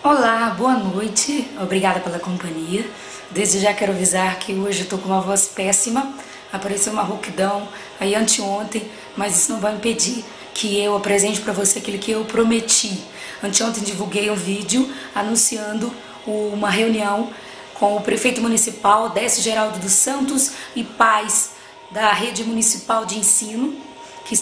Olá, boa noite, obrigada pela companhia. Desde já quero avisar que hoje eu tô com uma voz péssima, apareceu uma rouquidão aí anteontem, mas isso não vai impedir que eu apresente para você aquilo que eu prometi. Anteontem divulguei um vídeo anunciando uma reunião com o prefeito municipal, Décio Geraldo dos Santos, e pais da rede municipal de ensino, que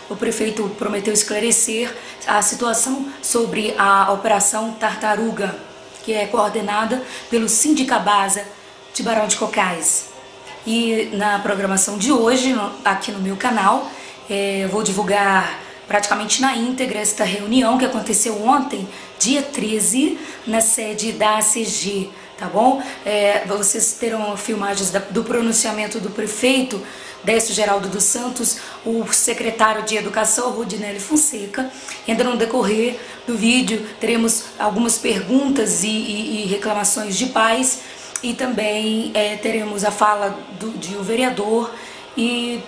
o prefeito prometeu esclarecer a situação sobre a Operação Tartaruga, que é coordenada pelo Sindicabasa de Barão de Cocais. E na programação de hoje, aqui no meu canal, vou divulgar praticamente na íntegra esta reunião que aconteceu ontem, dia 13, na sede da ACG, tá bom? Vocês terão filmagens do pronunciamento do prefeito Décio Geraldo dos Santos, o secretário de Educação, Rudinelli Fonseca. Ainda no decorrer do vídeo teremos algumas perguntas e reclamações de pais, e também teremos a fala de um vereador e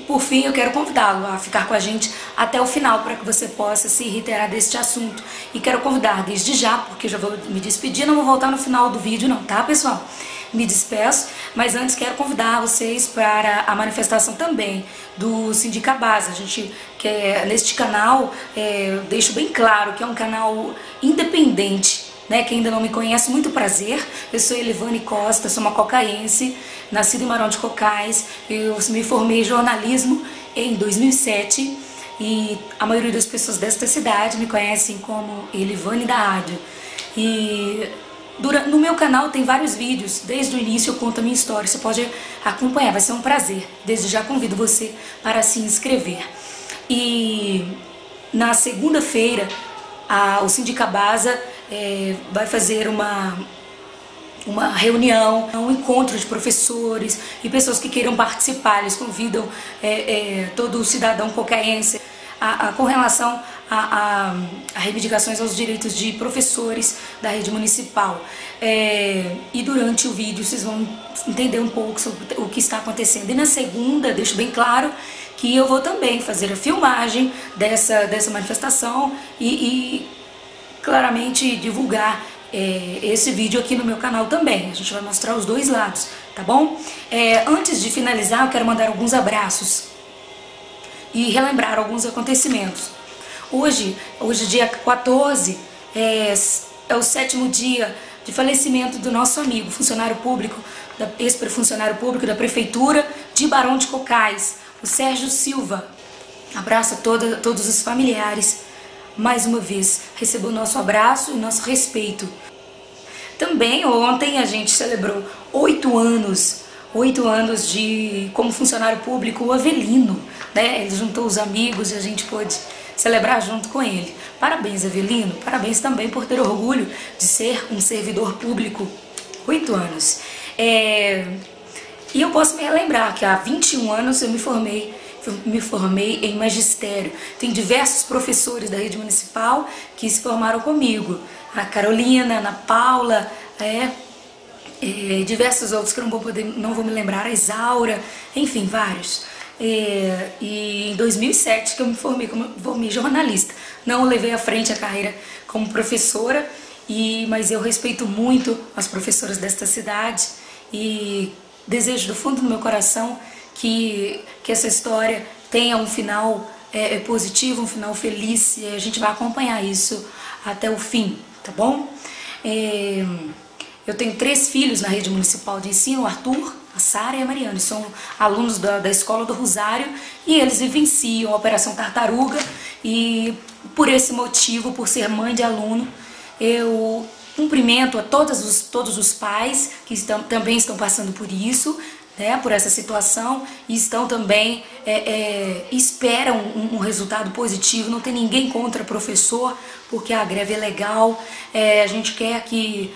por fim eu quero convidá-lo a ficar com a gente até o final para que você possa se reiterar deste assunto. E quero convidar desde já, porque já vou me despedir, não vou voltar no final do vídeo não, tá pessoal? Me despeço, mas antes quero convidar vocês para a manifestação também do Sindicabasa. A gente quer, neste canal, eu deixo bem claro que é um canal independente, né? Quem ainda não me conhece, muito prazer. Eu sou Elivane Costa, sou uma cocaense, nascida em Barão de Cocais. Eu me formei em jornalismo em 2007 e a maioria das pessoas desta cidade me conhecem como Elivane da Rádio. E no meu canal tem vários vídeos, desde o início eu conto a minha história, você pode acompanhar, vai ser um prazer. Desde já convido você para se inscrever. E na segunda-feira o Sindicabasa vai fazer uma reunião, um encontro de professores e pessoas que queiram participar. Eles convidam todo cidadão cocaense com relação a reivindicações aos direitos de professores da rede municipal. E durante o vídeo vocês vão entender um pouco sobre o que está acontecendo. E na segunda, deixo bem claro que eu vou também fazer a filmagem dessa manifestação e claramente divulgar esse vídeo aqui no meu canal também. A gente vai mostrar os dois lados, tá bom? Antes de finalizar, eu quero mandar alguns abraços e relembrar alguns acontecimentos. Hoje dia 14, é o 7º dia de falecimento do nosso amigo, funcionário público, ex-funcionário público da Prefeitura de Barão de Cocais, o Sérgio Silva. Abraço a todos os familiares. Mais uma vez, recebeu o nosso abraço e nosso respeito. Também ontem a gente celebrou 8 anos como funcionário público, o Avelino, né? Ele juntou os amigos e a gente pôde celebrar junto com ele. Parabéns, Avelino, parabéns também por ter orgulho de ser um servidor público. 8 anos. E eu posso me relembrar que há 21 anos eu me formei em magistério. Tem diversos professores da rede municipal que se formaram comigo. A Carolina, a Ana Paula, diversos outros que eu não vou me lembrar, a Isaura, enfim, vários. E em 2007 que eu me formei jornalista. Não levei à frente a carreira como professora, mas eu respeito muito as professoras desta cidade e desejo do fundo do meu coração que essa história tenha um final positivo, um final feliz, e a gente vai acompanhar isso até o fim, tá bom? Eu tenho 3 filhos na rede municipal de ensino, o Arthur, a Sara e a Mariana. São alunos da Escola do Rosário e eles vivenciam a Operação Tartaruga, e por esse motivo, por ser mãe de aluno, eu cumprimento a todos os pais que também estão passando por isso, né, por essa situação, e estão também esperam um resultado positivo. Não tem ninguém contra professor, porque a greve é legal. A gente quer que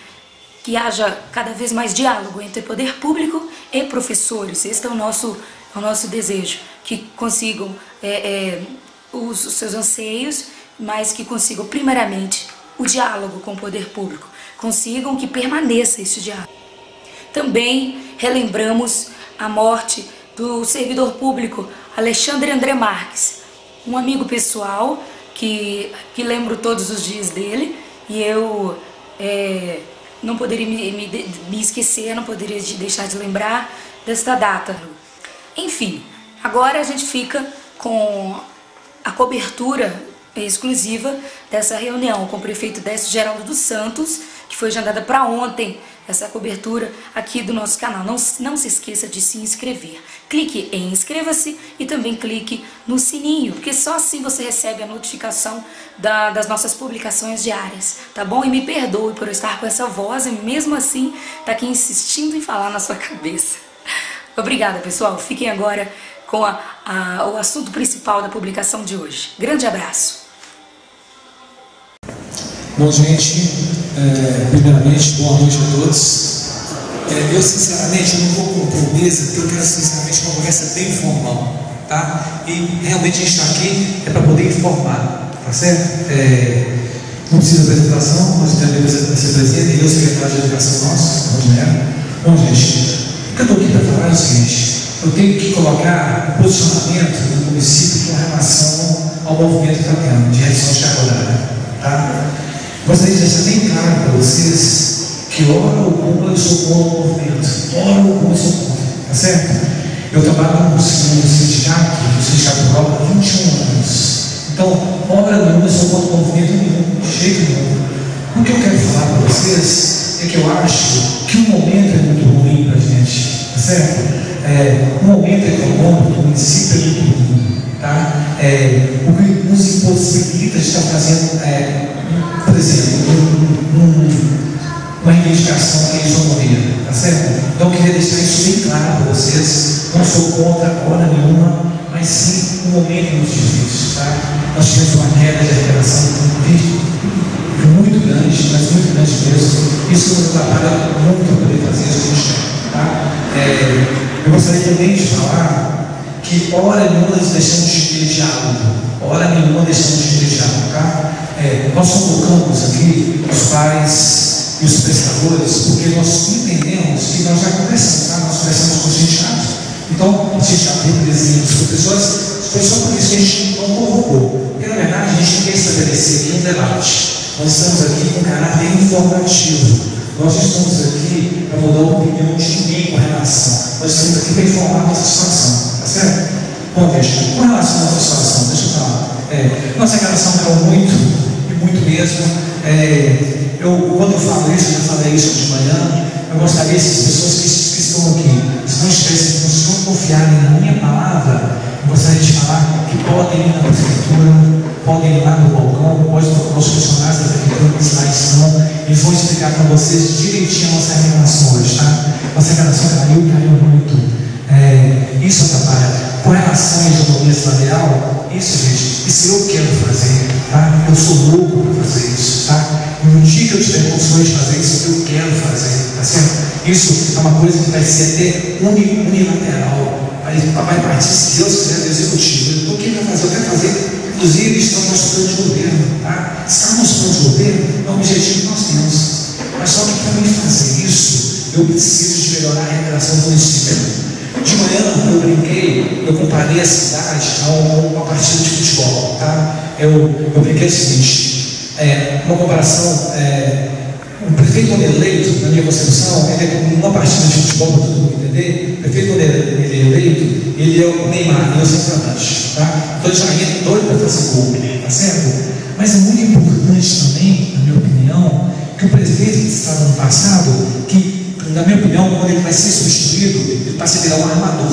haja cada vez mais diálogo entre poder público e professores. Esse é o nosso desejo, que consigam os seus anseios, mas que consigam primeiramente o diálogo com o poder público, consigam que permaneça esse diálogo. Também relembramos a morte do servidor público Alexandre André Marques, um amigo pessoal que lembro todos os dias dele, e eu não poderia me esquecer, não poderia deixar de lembrar desta data. Enfim, agora a gente fica com a cobertura exclusiva dessa reunião com o prefeito Décio Geraldo dos Santos, que foi agendada para ontem, essa cobertura aqui do nosso canal. Não se esqueça de se inscrever. Clique em inscreva-se e também clique no sininho, porque só assim você recebe a notificação das nossas publicações diárias, tá bom? E me perdoe por eu estar com essa voz e mesmo assim tá aqui insistindo em falar na sua cabeça. Obrigada, pessoal. Fiquem agora com o assunto principal da publicação de hoje. Grande abraço. Bom, gente, primeiramente, boa noite a todos. Eu, sinceramente, não vou compor mesa, porque eu quero, sinceramente, uma conversa bem informal, tá? E realmente a gente está aqui para poder informar, tá certo? Não precisa de apresentação, nós temos a vice-presidente e eu, secretário de educação nosso, Rogério. Bom, gente, o que eu estou aqui para falar é o seguinte: eu tenho que colocar o posicionamento do município com relação ao movimento que está tendo de redução de carga horária, tá? Gostaria de deixar bem claro para vocês que hora alguma eu sou contra o movimento, hora alguma eu sou contra, tá certo? Eu trabalho no sindicato rural há 21 anos. Então, hora nenhuma eu sou contra o movimento nenhum, de jeito nenhum. O que eu quero falar para vocês é que eu acho que o momento é muito ruim para a gente, tá certo? O momento econômico do município é muito ruim, tá? O que nos impossibilita de estar fazendo, por exemplo, uma reivindicação que a isonomia, tá certo? Então eu queria deixar isso bem claro para vocês. Não sou contra hora nenhuma, mas sim um momento muito difícil, tá? Nós tivemos uma queda de arrecadação muito grande, mas muito grande mesmo. Isso nos atrapalha muito para poder fazer isso que a gente quer, tá? Eu gostaria também de falar que hora nenhuma nós deixamos de ter diálogo, hora nenhuma deixamos de ter diálogo, tá? Nós convocamos aqui os pais e os prestadores, porque nós entendemos que nós já conversamos, tá? Nós conversamos com o sindicato. Então, o sindicato representa os professores, foi só por isso que a gente não convocou. Porque, na verdade, a gente quer estabelecer aqui um debate. Nós estamos aqui com caráter informativo. Nós estamos aqui para mudar a opinião de ninguém com relação. Nós estamos aqui para informar a nossa situação, tá certo? Bom, gente, com relação à nossa situação, deixa eu falar. Nossa arrecadação caiu muito, e muito mesmo. Quando eu falo isso, eu já falei isso de manhã, eu gostaria que as pessoas que estão aqui, se não confiarem na minha palavra, eu gostaria de falar que podem ir na prefeitura, podem ir lá no balcão, podem procurar os funcionários da prefeitura que lá estão, eles vão explicar para vocês direitinho a nossa arrecadação hoje, tá? Nossa arrecadação caiu muito. Isso atrapalha. Com relação à economia salarial, isso eu quero fazer, tá? Eu sou louco para fazer isso, tá? E no dia que eu tiver condições de fazer isso, eu quero fazer, tá certo? Isso é uma coisa que vai ser até unilateral, vai partir, se Deus quiser, do executivo. Eu estou aqui para fazer, eu quero fazer, inclusive, está no nosso plano de governo, tá? Está no nosso plano de governo, é um objetivo que nós temos. Mas só que para mim fazer isso, eu preciso de melhorar a arrecadação do município. De manhã eu brinquei, eu comparei a cidade a uma partida de futebol, tá? Eu brinquei o seguinte, uma comparação, o prefeito eleito, na minha concepção, ele é como uma partida de futebol, para todo mundo entender. O prefeito eleito, ele é o Neymar, ele é o centroavante, tá? Então ele já entra doido para fazer gol, tá certo? Mas é muito importante também, na minha opinião, que o prefeito que estava no passado, que na minha opinião, quando ele vai ser substituído, ele passa a virar um armador.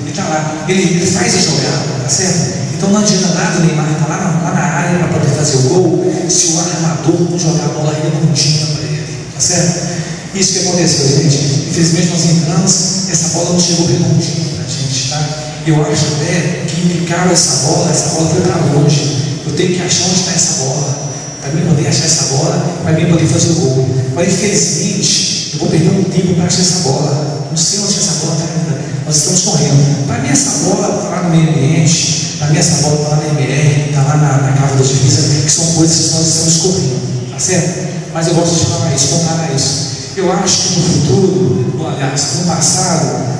Ele está lá, ele faz a jogada, tá certo? Então não adianta nada o Neymar estar lá na área para poder fazer o gol, se o armador não jogar a bola redondinha para ele, tá certo? Isso que aconteceu, gente. Infelizmente nós entramos, essa bola não chegou redondinha para a gente, tá? Eu acho até que indicaram essa bola foi para longe. Eu tenho que achar onde está essa bola, para mim poder achar essa bola, para mim poder fazer o gol. Mas infelizmente, eu vou perder um tempo para achar essa bola. Não sei onde essa bola está ainda. Nós estamos correndo. Para mim, essa bola está lá no meio ambiente. Para mim, essa bola está lá na MR, está lá na casa da divisa, que são coisas que nós estamos correndo. Tá certo? Mas eu gosto de falar isso, comparar isso. Eu acho que no futuro, aliás, no passado,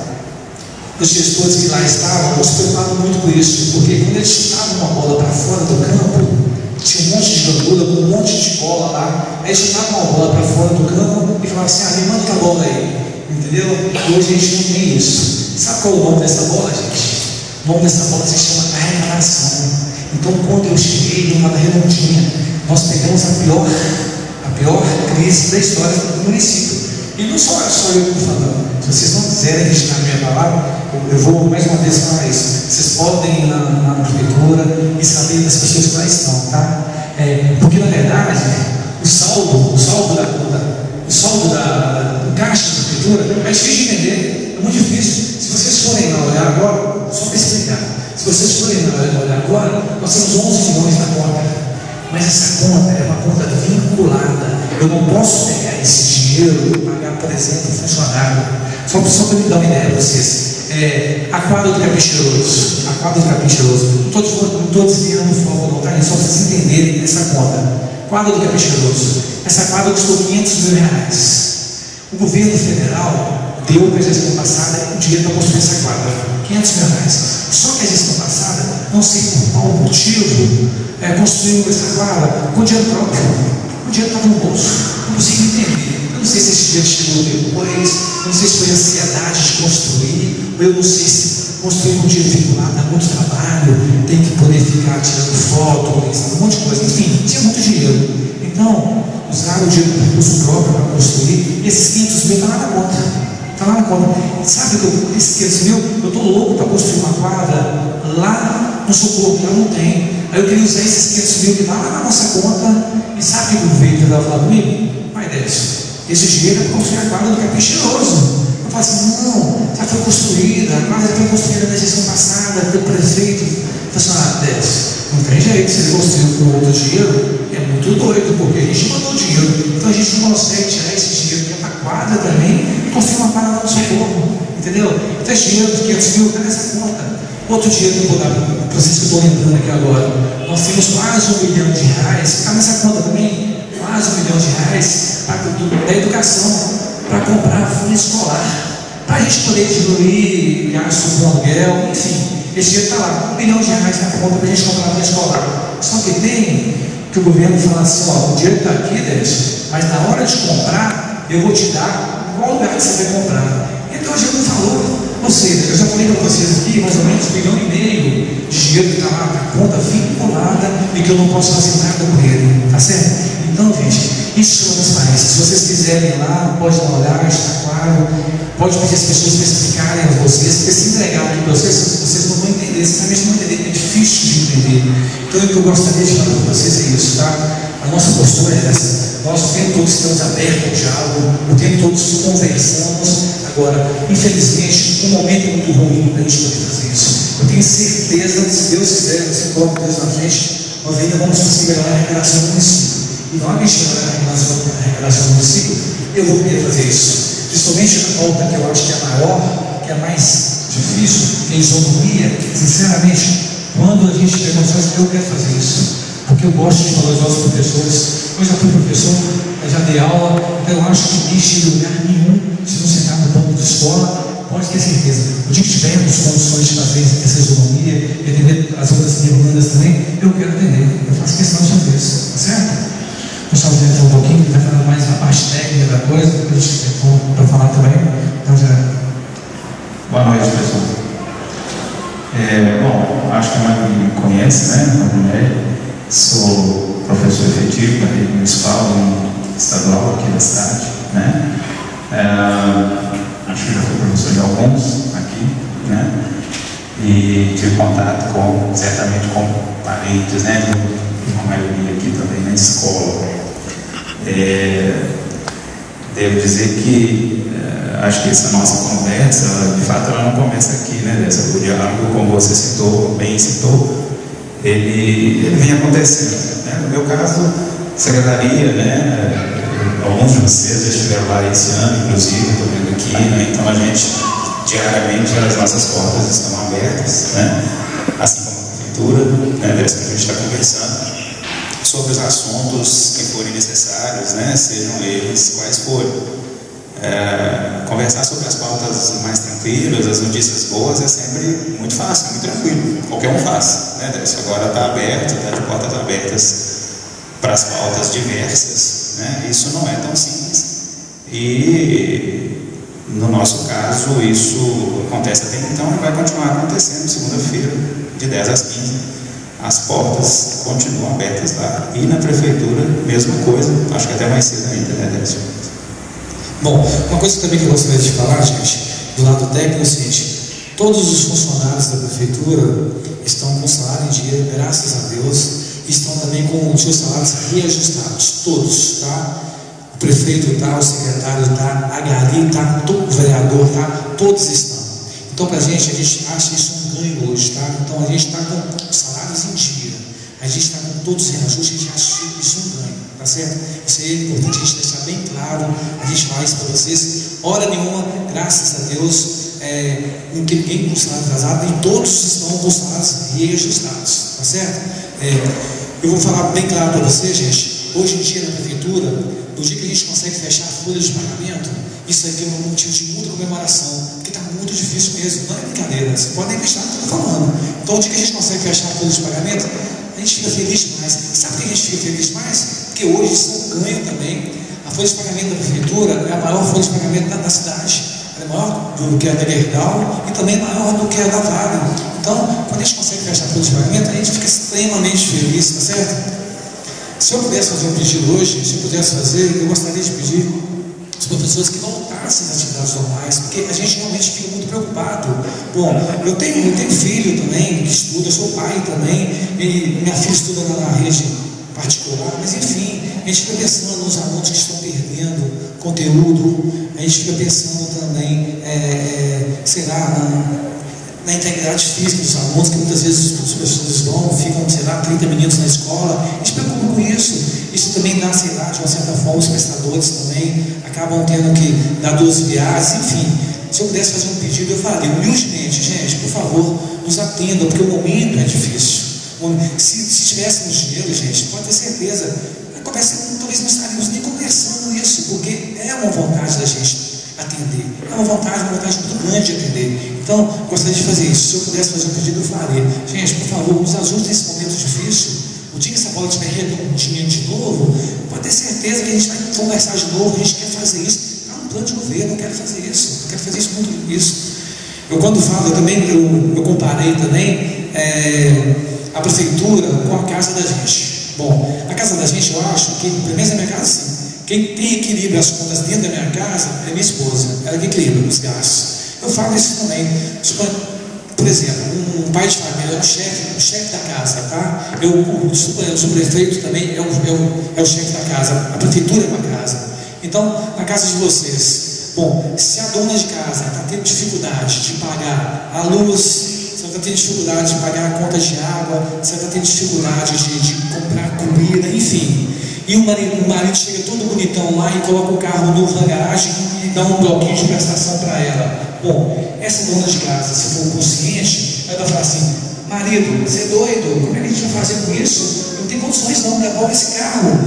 os gestores que lá estavam se preocupavam muito com isso. Porque quando eles chutavam uma bola para fora do campo, tinha um monte de gandula, com um monte de bola lá. Aí chutava uma bola para fora do campo e falava assim: me manda a bola aí. Entendeu? E hoje a gente não tem isso. Sabe qual é o nome dessa bola, gente? O nome dessa bola se chama arrecadação. Então, quando eu cheguei numa redondinha, nós pegamos a pior crise da história do município. E não só eu que estou falando. Se vocês não quiserem registrar a minha palavra, eu vou mais uma vez falar isso. Vocês podem ir na prefeitura e saber das pessoas que lá estão, tá? Porque na verdade, o saldo do caixa da prefeitura é difícil de entender, é muito difícil. Se vocês forem lá olhar agora, só para explicar, se vocês forem lá olhar agora, nós temos 11 milhões na conta. Mas essa conta é uma conta vinculada. Eu não posso pegar esse dinheiro e pagar, por exemplo, o funcionário. Só para me dar uma ideia para vocês. A quadra do Caprichoso. Não estou desviando o foco, não, tá? É só para vocês entenderem essa conta. Quadra do Caprichoso. Essa quadra custou R$500 mil. O governo federal deu para a gestão passada o dinheiro para construir essa quadra. R$500 mil. Só que a gestão passada, não sei por qual motivo, construiu essa quadra com dinheiro próprio. O dinheiro estava no bolso. Não consigo entender. Eu não sei se esse dinheiro chegou depois, eu não sei se foi ansiedade de construir, ou eu não sei se construir com dinheiro vinculado dá muito trabalho, tem que poder ficar tirando foto, organizando um monte de coisa. Enfim, tinha muito dinheiro. Então, usaram o dinheiro do recurso próprio para construir, e esses 500 mil estão lá na conta. Está lá na conta. Sabe que esses 500 mil, eu estou louco para construir uma quadra lá no Socorro, que eu não tenho. Aí eu queria usar esses 500 mil que lá na nossa conta. E sabe o que o veio estava falando comigo? Pai Décio, esse dinheiro é para construir a quadra do Caprichoso. Eu falo assim: não, já foi construída, a quadra já foi construída na gestão passada, pelo prefeito. Eu falo assim: Décio, não tem jeito, se ele construiu com outro dinheiro, é muito doido, porque a gente mandou dinheiro. Então a gente não consegue tirar esse dinheiro que é para a quadra também e construir uma quadra lá no Socorro. Entendeu? Então esse dinheiro de 500 mil está nessa conta. Outro dinheiro que eu vou dar para vocês que eu estou lembrando aqui agora. Nós temos quase R$1 milhão, está nessa conta também, quase R$1 milhão da educação, para comprar folha escolar, para a gente poder diminuir gasto com aluguel, enfim, esse dinheiro está lá, R$1 milhão na conta para a gente comprar folha escolar. Só que tem que o governo fala assim: o dinheiro está aqui, Décio, mas na hora de comprar, eu vou te dar qual lugar que você vai comprar. Então a gente não falou. Ou seja, eu já falei para vocês aqui mais ou menos R$1,5 milhão de dinheiro que está lá na conta vinculada e que eu não posso fazer nada com ele, tá certo? Então, gente, isso chama transparência. Se vocês quiserem ir lá, pode dar uma olhada, está claro. Pode pedir as pessoas para explicarem a vocês, porque se entregar aqui para vocês não vão entender, sinceramente não vão entender, é difícil de entender. Então, o que eu gostaria de falar para vocês é isso, tá? A nossa postura é essa. Nós o tempo todo estamos abertos ao diálogo, o tempo todo conversamos. Agora, infelizmente, um momento é muito ruim para a gente poder fazer isso. Eu tenho certeza que, se Deus quiser, você coloca Deus na frente, nós ainda vamos conseguir melhorar a arrecadação do município. E na hora que a gente melhorar a arrecadação do município, eu vou poder fazer isso. Principalmente a volta que eu acho que é a maior, que é a mais difícil, que é a isonomia. Sinceramente, quando a gente tiver condições, eu quero fazer isso. Porque eu gosto de valorizar os professores. Eu já fui professor, eu já dei aula, então eu acho que ninguém chega em lugar nenhum se não sentar no banco de escola. Pode ter certeza. O dia que tivermos condições de fazer essa isonomia e atender as outras demandas também, eu quero atender. Eu faço questão de fazer isso, tá certo? O pessoal vai entrar um pouquinho, vai falar mais a parte técnica da coisa, depois a gente tem para falar também. Então já. Boa noite, pessoal. Bom, acho que a Maria me conhece, né? Sou professor efetivo da rede municipal e estadual aqui da cidade, né? Acho que já fui professor de alguns aqui, né? E tive contato certamente com parentes, né? Uma maioria aqui também na escola. Devo dizer que acho que essa nossa conversa, de fato, ela não começa aqui, né? O diálogo, como você bem citou, ele vem acontecendo, né? No meu caso, secretaria, né? Alguns de vocês já estiveram lá esse ano, inclusive, estou vendo aqui, né? Então a gente, diariamente, as nossas portas estão abertas, né? Assim como a prefeitura, né? Dessa que a gente está conversando sobre os assuntos que forem necessários, né? Sejam eles quais forem. Conversar sobre as pautas mais tranquilas, as notícias boas, é sempre muito fácil, muito tranquilo. Qualquer um faz, né, Décio? Agora está aberto, está de portas abertas para as pautas diversas, né? Isso não é tão simples. E no nosso caso, isso acontece até então e vai continuar acontecendo. Segunda-feira, de 10 às 15, as portas continuam abertas lá. E na prefeitura, mesma coisa, acho que até mais cedo ainda, né, Décio? Bom, uma coisa também que eu gostaria de falar, gente, do lado técnico é o seguinte: todos os funcionários da prefeitura estão com salário em dia, graças a Deus, e estão também com os seus salários reajustados, todos, tá? O prefeito está, o secretário está, a Gali está, o vereador está, todos estão. Então, para a gente acha isso um ganho hoje, tá? Então, a gente está com salários em dia, a gente está com todos os reajustes, a gente acha isso um ganho, tá certo? Isso é importante a gente deixar bem claro, a gente fala isso para vocês. Hora nenhuma, graças a Deus, não tem ninguém com salário atrasado, nem todos estão com salários reajustados, tá certo? Eu vou falar bem claro para vocês, gente. Hoje em dia na prefeitura, no dia que a gente consegue fechar a folha de pagamento, isso aqui é um motivo de muita comemoração, porque está muito difícil mesmo, não é brincadeira, vocês podem acreditar no que eu estou falando. Então, o dia que a gente consegue fechar a folha de pagamento, a gente fica feliz demais. Sabe por que a gente fica feliz demais? Porque hoje isso é um ganho também. A folha de pagamento da prefeitura é a maior folha de pagamento da cidade. Ela é maior do que a da Gerdau e também maior do que a da Vale. Então, quando a gente consegue fechar a folha de pagamento, a gente fica extremamente feliz, tá certo? Se eu pudesse fazer um pedido hoje, se eu pudesse fazer, eu gostaria de pedir aos professores que voltassem às atividades normais, porque a gente realmente fica muito preocupado. Bom, eu tenho filho também que estuda, eu sou pai também, e minha filha estuda na rede particular, mas enfim, a gente fica pensando nos alunos que estão perdendo conteúdo, a gente fica pensando também, sei lá, na integridade física dos alunos, que muitas vezes os professores ficam, sei lá, 30 minutos na escola. A gente preocupa com isso. Isso também dá, sei lá, de uma certa forma, os prestadores também acabam tendo que dar 2 viagens, enfim. Se eu pudesse fazer um pedido, eu faria humildemente: gente, por favor, nos atendam, porque o momento é difícil. Se tivéssemos dinheiro, gente, pode ter certeza, talvez não estaríamos nem conversando isso, porque é uma vontade da gente atender, é uma vontade muito grande de atender. Então, gostaria de fazer isso. Se eu pudesse fazer um pedido, eu faria. Gente, por favor, nos ajude nesse momento difícil. O dia que essa bola estiver redondinha de novo, pode ter certeza que a gente vai conversar de novo. A gente quer fazer isso. Está no plano de governo, eu quero fazer isso. Eu quero fazer isso muito isso. Eu quando falo, eu comparei também a prefeitura com a casa da gente. Bom, a casa da gente, eu acho que, pelo menos na minha casa, sim. Quem equilibra as contas dentro da minha casa é minha esposa. Ela que equilibra os gastos. Eu falo isso também. Por exemplo, um pai de família é o chefe da casa, tá? O subprefeito também é o chefe da casa. A prefeitura é uma casa. Então, na casa de vocês, bom, se a dona de casa está tendo dificuldade de pagar a luz, se ela está tendo dificuldade de pagar a conta de água, se ela está tendo dificuldade de comprar comida, enfim. E o marido chega todo bonitão lá e coloca o carro na garagem e dá um bloquinho de prestação para ela. Bom, essa dona de casa, se for consciente, ela vai falar assim: marido, você é doido? Como é que a gente vai fazer com isso? Eu não tenho condições não, devolve esse carro.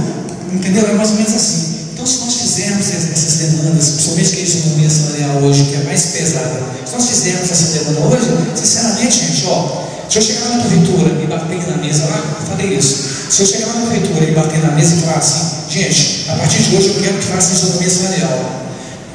Entendeu? É mais ou menos assim. Então, se nós fizermos essas demandas, principalmente que a economia salarial hoje, que é mais pesada, se nós fizermos essa demanda hoje, sinceramente, gente, se eu chegar lá na prefeitura e bater na mesa lá, eu falei isso. Se eu chegar lá na prefeitura e bater na mesa e falar assim: gente, a partir de hoje eu quero que faça economia salarial.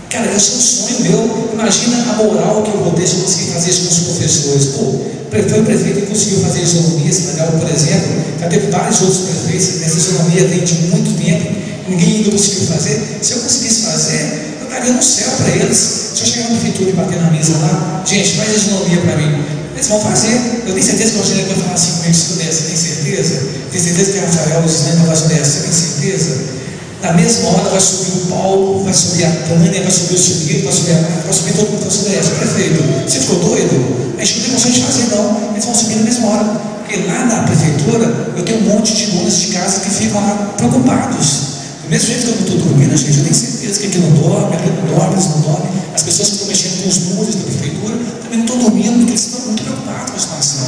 Cara, esse é um sonho meu. Imagina a moral que eu vou ter se eu conseguir fazer isso com os professores. Pô, foi o prefeito que conseguiu fazer isonomia salarial, por exemplo. Já teve vários outros prefeitos. Essa isonomia vem de muito tempo. Ninguém ainda conseguiu fazer. Se eu conseguisse fazer, eu estaria no céu para eles. Se eu chegar na prefeitura e bater na mesa lá: gente, faz isonomia para mim. Eles vão fazer. Eu tenho certeza que o Rogério vai falar assim comigo: isso dessa. Tem certeza? Tem certeza que a Rafael, o Cisnã, vai fazer dessa? Tem certeza? Na mesma hora vai subir o Paulo, vai subir a Tânia, vai subir o Silvio, vai subir todo mundo, vai subir essa. Prefeito, você ficou doido? A gente não tem condições de fazer, não. Eles vão subir na mesma hora. Porque lá na prefeitura, eu tenho um monte de donas de casa que ficam lá preocupados. Do mesmo jeito que eu não estou dormindo, gente, eu tenho certeza que aqui não dorme, eles não dormem. As pessoas que estão mexendo com os números da prefeitura também não estão dormindo, porque eles estão muito preocupados com a situação.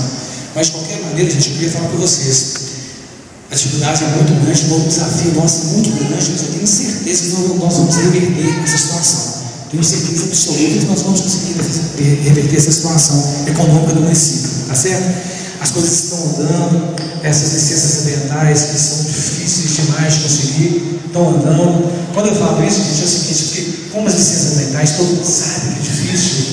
Mas, de qualquer maneira, gente, eu queria falar para vocês: a dificuldade é muito grande, o desafio nosso é muito grande, mas eu tenho certeza que nós vamos reverter essa situação. Tenho certeza absoluta que nós vamos conseguir reverter essa situação econômica do município, tá certo? As coisas estão andando, essas licenças ambientais que são difíceis demais de conseguir, estão andando. Quando eu falo isso, gente, é o seguinte, porque como as licenças ambientais, todo mundo sabe que é difícil,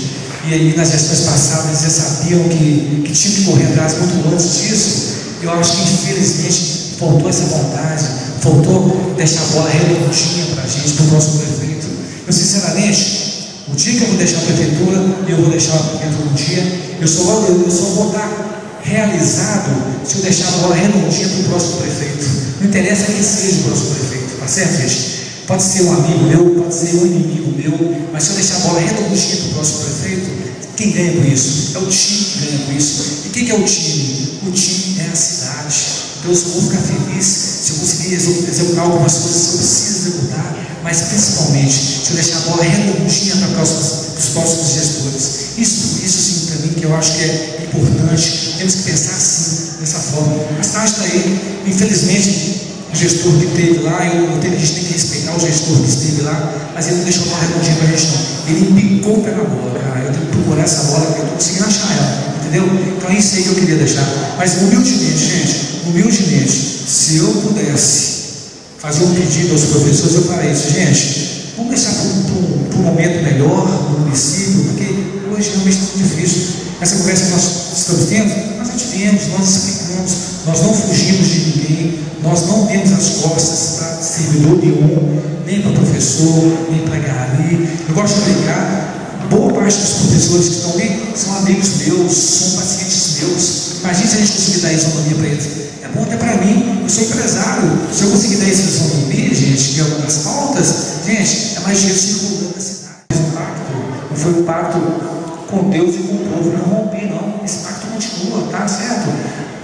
e aí nas gestões passadas eles já sabiam que tinha que correr atrás muito antes disso. Eu acho que infelizmente faltou essa vontade, faltou deixar a bola redondinha para a gente, para o próximo prefeito. Eu sinceramente, o dia que eu vou deixar a prefeitura, eu vou deixar a prefeitura um dia, eu só vou estar realizado se eu deixar a bola redondinha para o próximo prefeito. Não interessa quem seja o próximo prefeito, tá certo, gente? Pode ser um amigo meu, pode ser um inimigo meu, mas se eu deixar a bola redondinha para o próximo prefeito, quem ganha com isso? É o time que ganha com isso. E o que é o time? O time é a cidade. Então eu só vou ficar feliz se eu conseguir executar algumas coisas que eu preciso executar, mas principalmente se eu deixar a bola redondinha para os próximos gestores. Isso sim, para mim, que eu acho que é importante. Temos que pensar assim, dessa forma. A cidade está aí, infelizmente, o gestor que esteve lá, a gente tem que respeitar o gestor que esteve lá, mas ele não deixou a bola redondinha para a gente, não. Ele picou o pé na bola, cara. Eu tenho que procurar essa bola, porque eu estou conseguindo achar ela, entendeu? Então é isso aí que eu queria deixar. Mas humildemente, gente, se eu pudesse fazer um pedido aos professores, eu faria isso, gente. Vamos deixar para um momento melhor no município, porque hoje realmente está muito difícil. Essa conversa que nós estamos tendo, nós já tivemos, nós explicamos, nós não fugimos de ninguém, nós não demos as costas para servidor nenhum, nem para professor, nem para gari. Eu gosto de brincar, boa parte dos professores que estão ali são amigos meus, são pacientes meus. Imagina se a gente conseguir dar isonomia para eles. É bom até para mim, eu sou empresário. Se eu conseguir dar essa isonomia, gente, que é uma das pautas, gente, é mais dinheiro circulando na cidade. Esse pacto não foi um pacto com Deus e com o povo, não rompi, não. Esse pacto continua, tá certo?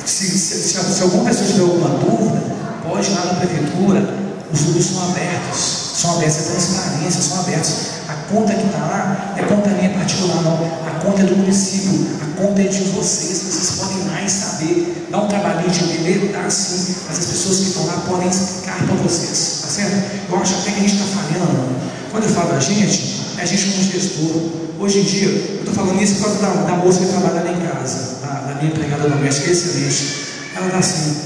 Se alguma pessoa tiver alguma dúvida, pode ir lá na prefeitura, os números são abertos, é transparência, são abertos. A conta que está lá não é conta minha particular, não. A conta é do município, a conta é de vocês podem ir lá e saber, dar um trabalhinho de entender, tá sim, mas as pessoas que estão lá podem explicar para vocês, tá certo? Eu acho até que a gente está falhando. Quando eu falo da gente, é a gente como gestor. Hoje em dia, eu estou falando isso por causa da moça que trabalha lá em casa, da minha empregada doméstica, excelente. Ela está assim,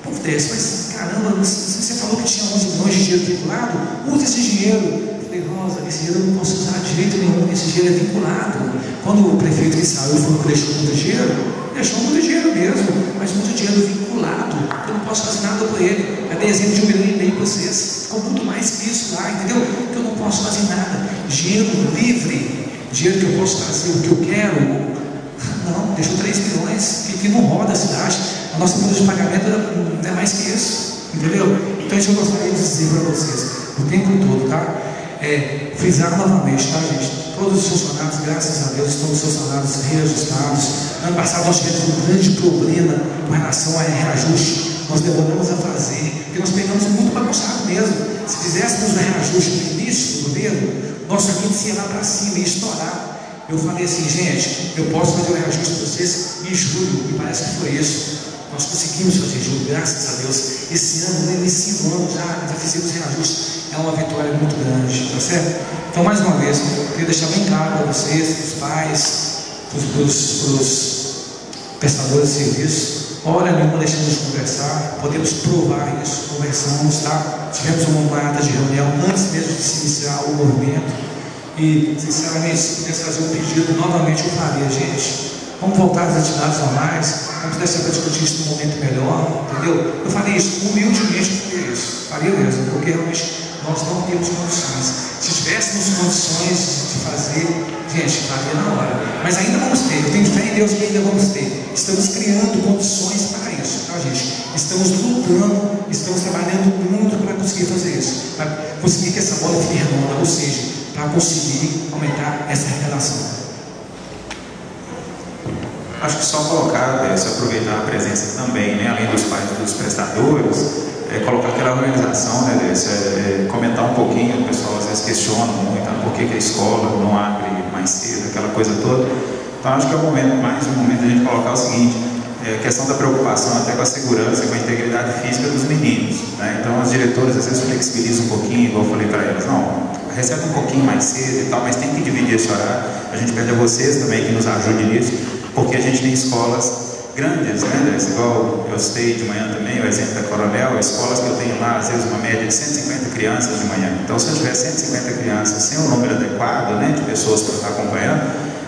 pô, Tess, mas caramba, você falou que tinha 11 milhões de dinheiro vinculado, usa esse dinheiro. Eu falei, Rosa, esse dinheiro eu não posso usar de jeito nenhum, esse dinheiro é vinculado. Quando o prefeito que saiu falou que deixou muito dinheiro mesmo, mas muito dinheiro vinculado. Eu não posso fazer nada por ele. É desenho de 1,5 milhão para vocês. Ficou muito mais que isso lá, entendeu? Então eu não posso fazer nada. Dinheiro livre, dinheiro que eu posso fazer o que eu quero. Não, deixou 3 milhões, que não roda a cidade. A nossa folha de pagamento não é mais que isso, entendeu? Então isso eu gostaria de dizer para vocês, o tempo todo, tá? Frisar novamente, tá, gente? Todos os funcionários, graças a Deus, todos os funcionários reajustados. Ano passado nós tivemos um grande problema com relação a reajuste. Nós demoramos a fazer, porque nós pegamos muito bagunçado mesmo. Se fizéssemos um reajuste no início do governo, nosso índice ia lá para cima, ia estourar. Eu falei assim, gente, eu posso fazer o reajuste para vocês em julho, e parece que foi isso. Nós conseguimos fazer julho, graças a Deus. Esse ano, nesse 5 anos já fizemos reajuste. É uma vitória muito grande, tá certo? Então, mais uma vez, eu queria deixar bem claro para vocês, para os pais, para os prestadores de serviço. Hora nenhuma deixamos de conversar, podemos provar isso, conversamos, tá? Tivemos uma data de reunião antes mesmo de se iniciar o movimento. E, sinceramente, se pudesse fazer um pedido, novamente eu faria, gente. Vamos voltar às atividades normais, vamos deixar para discutir isso num momento melhor, entendeu? Eu falei isso, humildemente eu faria isso, faria mesmo, porque realmente nós não temos condições. Se tivéssemos condições de fazer, gente, faria na hora. Mas ainda vamos ter, eu tenho fé em Deus que ainda vamos ter. Estamos criando condições para isso, tá, gente? Estamos lutando, estamos trabalhando muito para conseguir fazer isso, para conseguir que essa bola fique redonda, ou seja, para conseguir aumentar essa arrecadação. Acho que só colocar, se aproveitar a presença também, né, além dos pais dos prestadores, colocar aquela organização, né, comentar um pouquinho. O pessoal às vezes questiona muito por que a escola não abre mais cedo, aquela coisa toda. Então acho que é o momento, mais um momento, a gente colocar o seguinte: questão da preocupação até com a segurança e com a integridade física dos meninos, né? Então as diretoras às vezes flexibilizam um pouquinho, igual eu falei para elas, não, recebe um pouquinho mais cedo e tal, mas tem que dividir esse horário. A gente pede a vocês também que nos ajudem nisso, porque a gente tem escolas grandes, né? Igual eu citei de manhã também, o exemplo da Coronel, escolas que eu tenho lá, às vezes uma média de 150 crianças de manhã. Então se eu tiver 150 crianças sem um número adequado, né, de pessoas para estar acompanhando,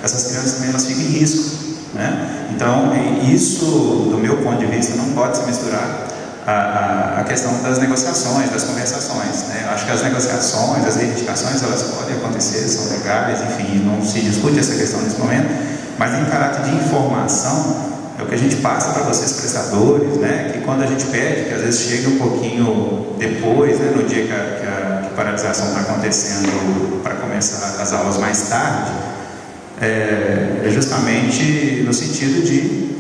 essas crianças também elas ficam em risco. Né? Então, isso, do meu ponto de vista, não pode se misturar a questão das negociações, das conversações. Né? Acho que as negociações, as reivindicações, elas podem acontecer, são legais, enfim, não se discute essa questão nesse momento, mas em caráter de informação, é o que a gente passa para vocês prestadores, né? Que quando a gente pede, que às vezes chega um pouquinho depois, né? No dia que a paralisação está acontecendo para começar as aulas mais tarde, é justamente no sentido de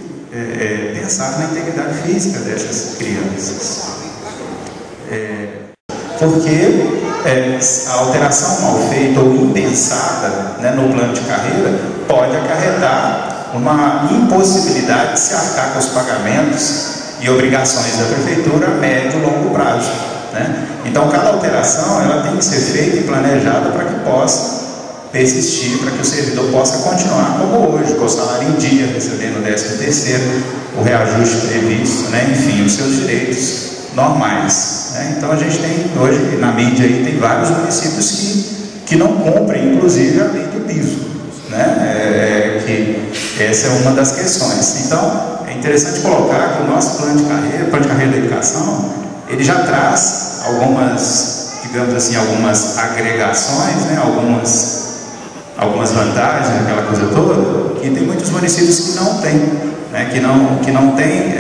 pensar na integridade física dessas crianças. Porque a alteração mal feita ou impensada, né, no plano de carreira pode acarretar uma impossibilidade de se arcar com os pagamentos e obrigações da prefeitura a médio e longo prazo. Né? Então cada alteração ela tem que ser feita e planejada para que possa persistir, para que o servidor possa continuar como hoje, com o salário em dia, recebendo o 13º, o reajuste previsto, né? Enfim, os seus direitos normais. Né? Então a gente tem, hoje, na mídia aí, tem vários municípios que não cumprem, inclusive, a lei do piso. Né? Que essa é uma das questões. Então, é interessante colocar que o nosso plano de carreira da educação, ele já traz algumas, digamos assim, algumas agregações, né? algumas vantagens, aquela coisa toda, que tem muitos municípios que não têm, né? que não tem,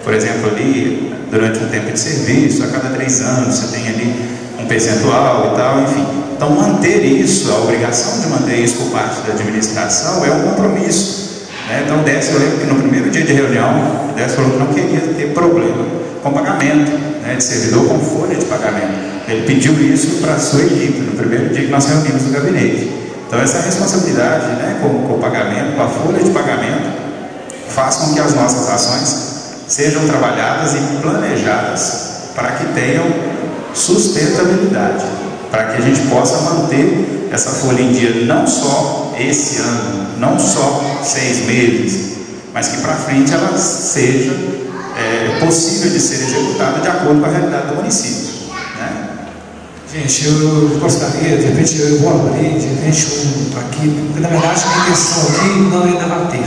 por exemplo, ali, durante um tempo de serviço, a cada 3 anos você tem ali um percentual e tal, enfim. Então manter isso, a obrigação de manter isso por parte da administração é um compromisso. Né? Então o Décio, eu lembro que no primeiro dia de reunião, o Décio falou que não queria ter problema com pagamento, né, de servidor com folha de pagamento. Ele pediu isso para a sua equipe, no primeiro dia que nós reunimos no gabinete. Então essa responsabilidade, né, com o pagamento, com a folha de pagamento, faz com que as nossas ações sejam trabalhadas e planejadas para que tenham sustentabilidade, para que a gente possa manter essa folha em dia não só esse ano, não só 6 meses, mas que para frente ela seja possível de ser executada de acordo com a realidade do município. Né? Gente, eu gostaria, de repente eu vou abrir, de repente aqui, porque na verdade a intenção aqui não é debater.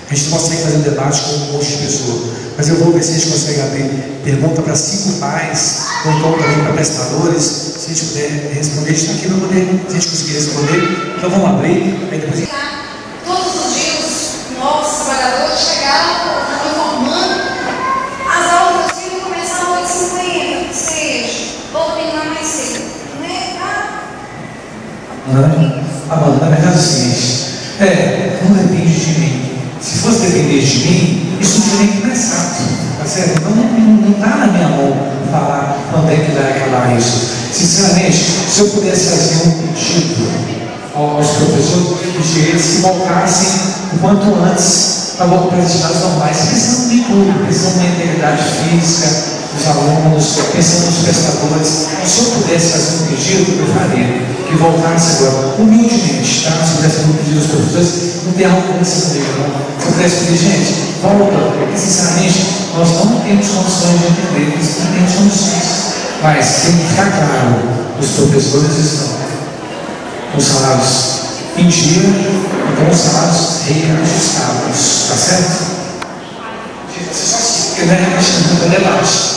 A gente não consegue fazer um debate com um monte de pessoas, mas eu vou ver se a gente consegue abrir pergunta para 5 pais, ou então também para prestadores, se a gente puder responder. A gente está aqui para poder, se a gente conseguir responder, então vamos abrir, aí depois... Todos os dias, novos trabalhadores chegaram informando, as aulas do filho começaram às 8h50, seja, ou terminar mais cedo, né? Amanda, na verdade é o seguinte, não depende de mim. Se fosse depender de mim, isso não teria que começar, tá certo? Então não está na minha mão falar quando é que vai acabar isso. Sinceramente, se eu pudesse fazer um pedido aos professores, eu pedir eles que voltassem o quanto antes para voltar para as atividades normais, pensando em tudo, pensando na integridade física dos alunos, pensando nos prestadores. Se eu pudesse fazer um pedido, eu faria que voltasse agora, humildemente, tá? Se eu pudesse fazer um pedido aos professores, não tem arrogância comigo, não. Se eu pudesse pedir, gente, volta, porque sinceramente nós não temos condições de entender, nós não temos condições. Mas tem que ficar claro, os professores estão com salários em dia e com salários reajustados, tá certo? Você só se porque não é rebaixando para debate.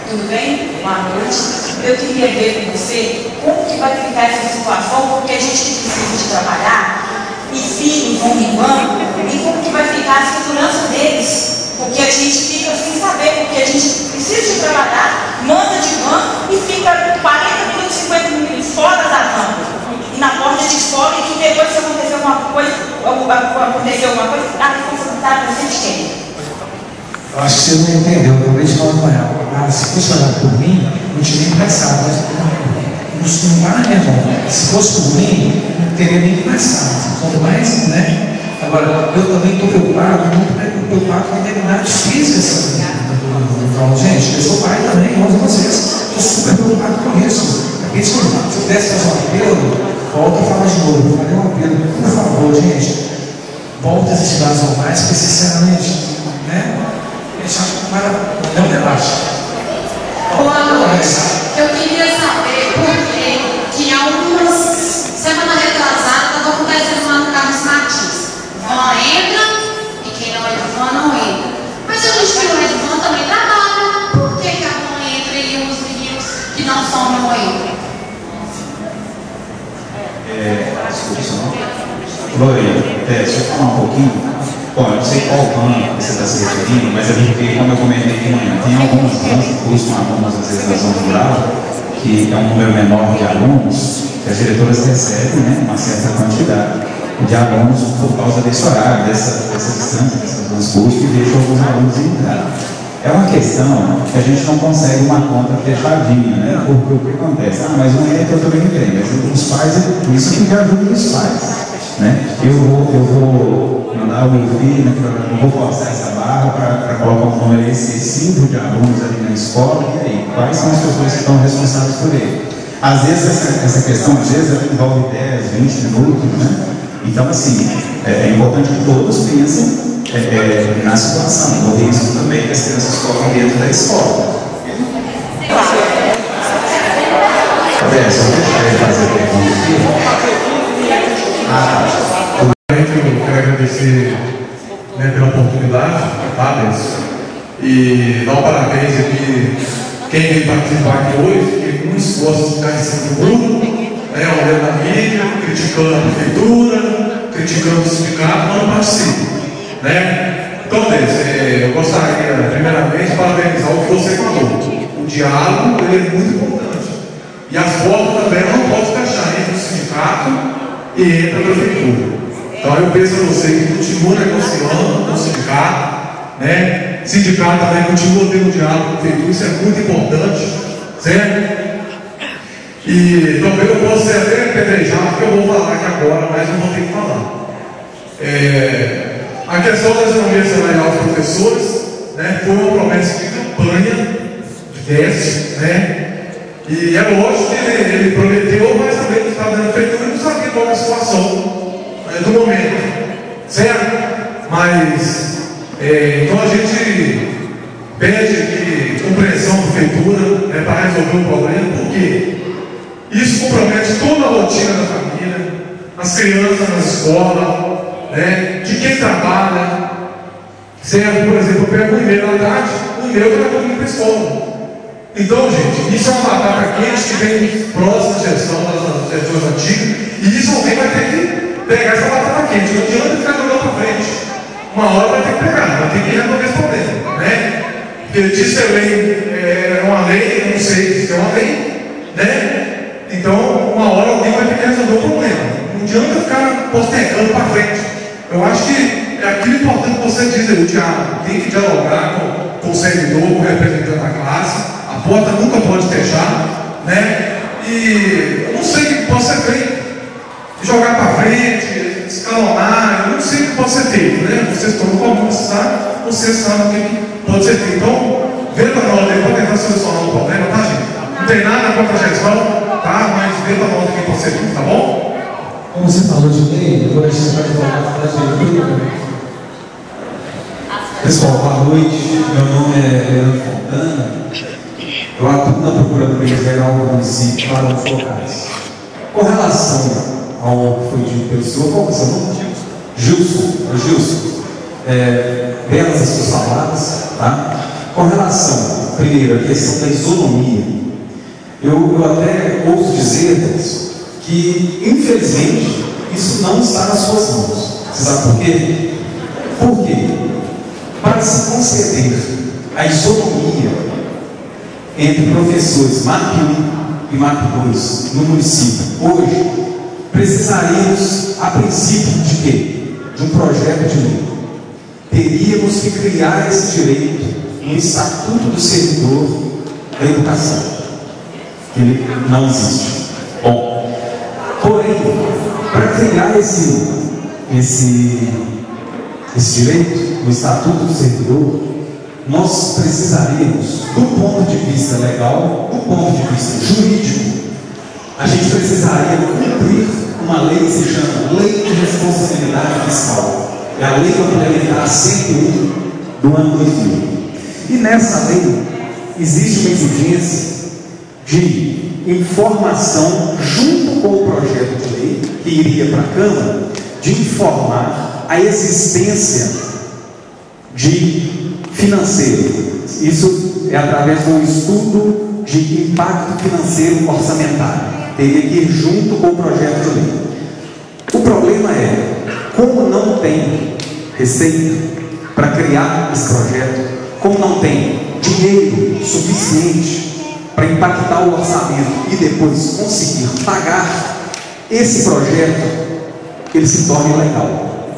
Tudo bem? Boa noite. Eu queria ver com você como que vai ficar essa situação, porque a gente precisa de trabalhar e filhos vão minguando, e como que vai ficar a segurança deles, porque a gente fica sem saber, porque a gente precisa de trabalhar, manda de van e fica 40 minutos, 50 minutos fora da van, e na porta de escola, e que depois se acontecer alguma coisa, a responsabilidade vai ser de quem? Eu acho que você não entendeu, eu acabei de falar com ela. Se fosse olhar por mim, não tinha nem pensado, mas não Não vai, meu irmão. Se fosse por mim, não teria nem começado. Quanto mais, né? Agora, eu também estou preocupado, muito preocupado com a integridade física. Então, gente, eu sou pai também, igual a vocês. Estou super preocupado com isso. Se eu pudesse fazer um apelo, volta a falar de novo. Fazer um apelo, por favor, gente. Volta às atividades normais, porque sinceramente, né? Não relaxa. Boa noite. Eu queria saber por que algumas semanas retrasadas estava acontecendo lá no Carlos Martins. Van entra e quem não é de van não entra. Mas a gente que não é de van também trabalha. Por que a van entra e os meninos que não são não entram? Glória, deixa eu falar um pouquinho. Bom, eu não sei qual van você está se referindo, mas é porque, como eu comentei de manhã, tem alguns vans que custam alunos, às vezes, na zona rural, que é um número menor de alunos, que as diretoras recebem, né, uma certa quantidade de alunos por causa desse horário, dessa distância, dessas duas custos, e deixam alguns alunos entrar. É uma questão que a gente não consegue uma conta fechadinha, né? Porque o que acontece? Ah, mas um entra, eu também entrei. Mas os pais, isso que já ajuda os pais, né? Eu vou mandar o meu filho, eu vou forçar essa barra para colocar um número excessivo de alunos ali na escola, e aí, quais são as pessoas que estão responsáveis por ele? Às vezes essa questão, às vezes, envolve 10, 20 minutos, né? Então, assim, é importante que todos pensem na situação, no risco também que as crianças correm dentro da escola. Só deixar ele fazer a pergunta aqui. Eu quero agradecer, né, pela oportunidade, tá, Deus? E dar um parabéns aqui, quem veio participar aqui hoje, que muitos gostam de ficar em cima do muro, né, olhando na mídia, criticando a prefeitura, criticando o sindicato, mas não participa. Né? Então, Deus, eu gostaria, primeiramente, de parabenizar o que você falou. O diálogo ele é muito importante. E as portas também não podem fechar entre o sindicato e entre a prefeitura. Então, eu peço a você que continue negociando com o sindicato, né? O sindicato também continua tendo diálogo com a prefeitura, isso é muito importante, certo? E talvez eu possa ser até apedrejado, porque eu vou falar aqui agora, mas eu vou ter que falar. A questão da economia salarial dos professores, né, foi uma promessa de campanha, de teste, né, e é lógico que ele prometeu, mas também que estava dando prefeitura e não sabia qual é a situação do momento, certo? Mas, então a gente pede aqui compreensão da prefeitura, né, para resolver o problema, porque isso compromete toda a rotina da família, as crianças na escola, né, de quem trabalha, certo? Por exemplo, eu pego um e-mail à tarde, um e-mail que vai para a escola. Então, gente, isso é uma batata quente que vem próxima da gestão das gestões antigas, e isso alguém vai ter que pegar essa batata quente. Não adianta ficar jogando para frente. Uma hora vai ter que pegar, vai ter que resolver esse problema, né? Porque diz que a lei é uma lei, eu não sei se é uma lei, né? Então, uma hora alguém vai ter que resolver o problema. Não adianta ficar postergando para frente. Eu acho que é aquilo importante que você diz, o diálogo. Tem que dialogar com o servidor, com o representante da classe. A porta nunca pode fechar, né? E eu não sei o que pode ser feito. Jogar para frente, escalonar, eu não sei o que pode ser feito, né? Vocês estão como vocês sabem o que pode ser feito. Então, vendo a nota aí para tentar solucionar o problema, tá, gente? Não tem nada contra a gestão, tá? Mas vendo a nota que pode ser feito, tá bom? Como você falou de lei, depois a gente vai falar de lei. Pessoal, boa noite. Meu nome é Leandro Fontana. Eu atuo na Procuradoria Geral do município para os locais. Com relação ao que foi dito pelo senhor, qual é o seu nome? Gilson. Belas as suas palavras, tá? Com relação, primeiro, à questão da isonomia, eu até ouso dizer, que, infelizmente, isso não está nas suas mãos. Você sabe por quê? Porque, para se conceder a isonomia entre professores MAP 1 e MAP 2 no município, hoje, precisaríamos, a princípio, de quê? De um projeto de lei. Teríamos que criar esse direito no Estatuto do Servidor da Educação, que ele não existe. Porém, para criar esse direito no Estatuto do Servidor, nós precisaríamos, do ponto de vista legal, do ponto de vista jurídico, a gente precisaria cumprir uma lei que se chama Lei de Responsabilidade Fiscal. É a Lei Complementar 101 do ano 2000. E nessa lei existe uma exigência de informação, junto com o projeto de lei que iria para a Câmara, de informar a existência de financeiro. Isso é através de um estudo de impacto financeiro orçamentário. Teria que ir junto com o projeto de lei. O problema é, como não tem receita para criar esse projeto, como não tem dinheiro suficiente para impactar o orçamento e depois conseguir pagar esse projeto, ele se torna ilegal.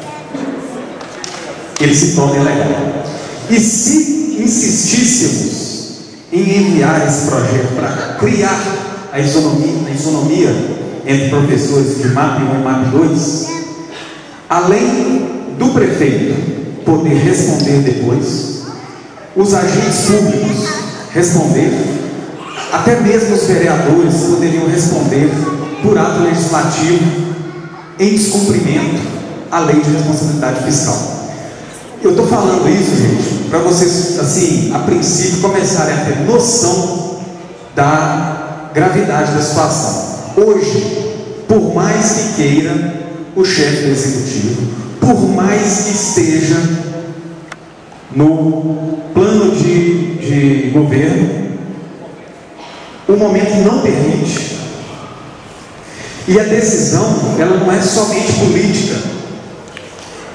Ele se torna ilegal. E se insistíssemos em enviar esse projeto para criar a isonomia entre professores de MAP 1 e MAP 2, além do prefeito poder responder depois, os agentes públicos responder, até mesmo os vereadores poderiam responder por ato legislativo em descumprimento à lei de responsabilidade fiscal. Eu estou falando isso, gente, para vocês, assim, a princípio, começarem a ter noção da gravidade da situação. Hoje, por mais que queira o chefe do executivo, por mais que esteja no plano de governo, o momento não permite. E a decisão, ela não é somente política,